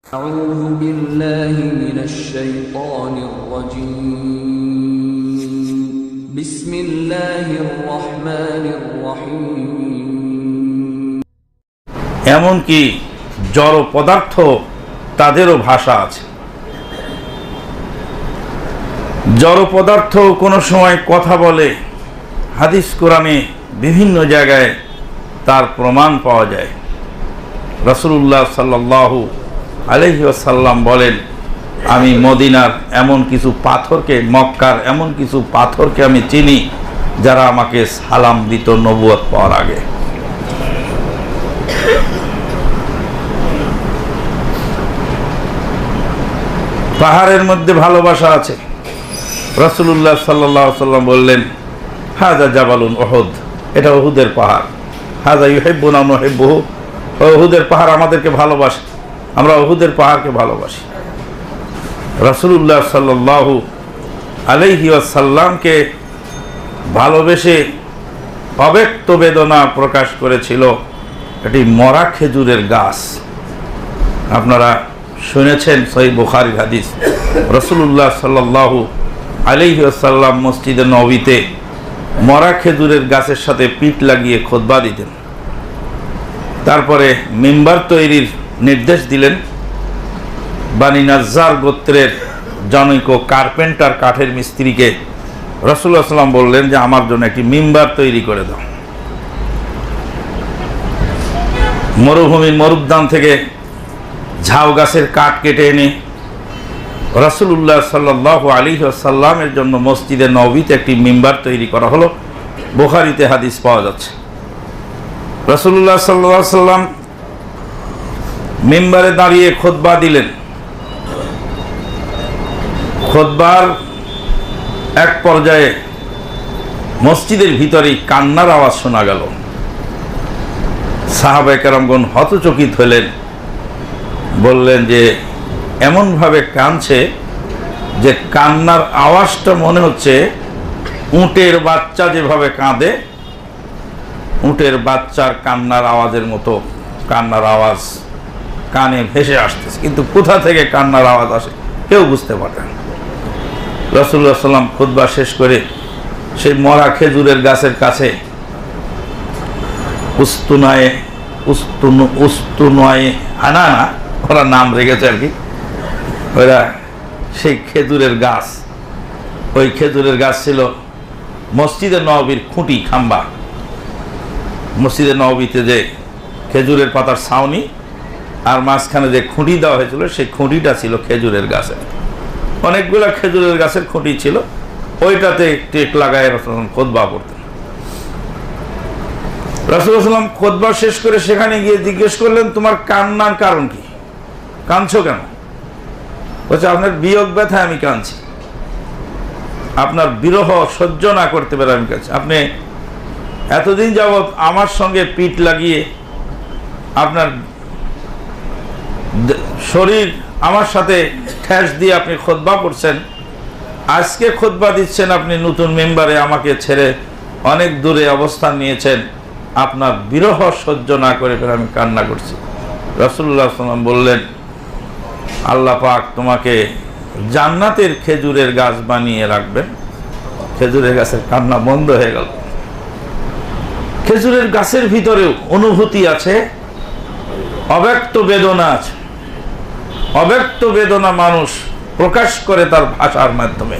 أعوذ بالله من الشيطان الرجيم بسم الله الرحمن الرحيم এমনকি জড় পদার্থ তাদেরও ভাষা আছে। জড় পদার্থ কোনো সময় কথা বলে, হাদিস কোরআনে বিভিন্ন জায়গায় তার প্রমাণ পাওয়া যায়। রাসূলুল্লাহ সাল্লাল্লাহু আলাইহি ওয়াসাল্লাম বলেন, আমি মদিনার এমন কিছু পাথরকে, মক্কার এমন কিছু পাথরকে আমি চিনি যারা আমাকে সালাম দিত নবুয়ত পাওয়ার আগে। পাহাড়ের মধ্যে ভালোবাসা আছে। রাসূলুল্লাহ সাল্লাল্লাহু আলাইহি ওয়াসাল্লাম বললেন, হাযা জাবালুন উহুদ, এটা উহুদের পাহাড়। হাযা ইউহিব্বুনা নুহিব্বুহু, উহুদের পাহাড় আমাদেরকে ভালোবাসে, আমরা উহুদের পাহাড়কে ভালোবাসি। রাসূলুল্লাহ সাল্লাল্লাহু আলাইহি ওয়াসাল্লামকে ভালোবেসে অব্যক্ত বেদনা প্রকাশ করেছিল এটি মরা খেজুরের গাছ। আপনারা শুনেছেন সহিহ বুখারীর হাদিস, রাসূলুল্লাহ সাল্লাল্লাহু আলাইহি ওয়াসাল্লাম মসজিদে নববীতে মরা খেজুরের গাছের সাথে পিঠ লাগিয়ে খুতবা দিতেন। তারপরে মিম্বার তৈরির নির্দেশ দিলেন। বানি নাজ্জার গোত্রের জনৈক কার্পেন্টার, কাঠের মিস্ত্রিকে রাসূলুল্লাহ সাল্লাম বললেন যে আমার জন্য একটি মিম্বার তৈরি করে দাও। মরুভূমির মরুদ্যান থেকে ঝাউ গাছের কাঠ কেটে এনে রাসূলুল্লাহ সাল্লাল্লাহু আলাইহি ওয়াসাল্লামের জন্য মসজিদে নববীতে একটি মিম্বার তৈরি করা হলো। বুখারীতে হাদিস পাওয়া যাচ্ছে। রাসূলুল্লাহ সাল্লাল্লাহু আলাইহি ওয়াসাল্লাম মিম্বারে দাঁড়িয়ে খুতবা দিলেন। খুতবার এক পর্যায়ে মসজিদের ভিতরেই কান্নার আওয়াজ শোনা গেল। সাহাবায়ে কেরামগণ হতচকিত হলেন, বললেন যে এমনভাবে কাঁদছে যে কান্নার আওয়াজটা মনে হচ্ছে উটের বাচ্চা যেভাবে কাঁদে, উটের বাচ্চার কান্নার আওয়াজের মতো কান্নার আওয়াজ কানে ভেসে আসতেছে, কিন্তু কোথা থেকে কান্নার আওয়াজ আসে কেউ বুঝতে পারে না। রাসূলুল্লাহ সাল্লাম খুতবা শেষ করে সেই মরা খেজুরের গাছের কাছে উস্তুনায়ে আনানা, ওরা নাম রেখেছে আর কি, ওরা সেই খেজুরের গাছ, ওই খেজুরের গাছ ছিল মসজিদে নববীর খুঁটি, খাম্বা। মসজিদে নববীতে যে খেজুরের পাতার ছাউনি আর মাঝখানে যে খুঁটি দেওয়া হয়েছিল সেই খুঁটিটা ছিল খেজুরের গাছের। অনেকগুলো খেজুরের গাছের খুঁটি ছিল, ওইটাতে টেক লাগায় রাসূলুল্লাহ খুতবা পড়তেন। রাসূলুল্লাহ সাল্লাম খুতবা শেষ করে সেখানে গিয়ে জিজ্ঞেস করলেন, তোমার কান্নার কারণ কি, কাঁদছো কেন? বলছে, আপনার বিয়োগ ব্যথায় আমি কাঁদছি, আপনার বিরহ সহ্য না করতে পারে আমি কাঁদছি। আপনি এতদিন যাবৎ আমার সঙ্গে পিঠ লাগিয়ে আপনার শরীর আমার সাথে ঠেস দিয়ে আপনি খুতবা করছেন, আজকে খুতবা দিচ্ছেন আপনি নতুন মেম্বারে, আমাকে ছেড়ে অনেক দূরে অবস্থান নিয়েছেন, আপনার বিরহ সহ্য না করে আমি কান্না করছি। রাসূলুল্লাহ সাল্লাল্লাহু আলাইহি ওয়াসাল্লাম বললেন, আল্লাহ পাক তোমাকে জান্নাতের খেজুরের গাছ বানিয়ে রাখবেন। খেজুরের গাছের কান্না বন্ধ হয়ে গেল। খেজুরের গাছের ভিতরেও অনুভূতি আছে, অব্যক্ত বেদনা আছে। অব্যক্ত বেদনা মানুষ প্রকাশ করে তার ভাষার মাধ্যমে।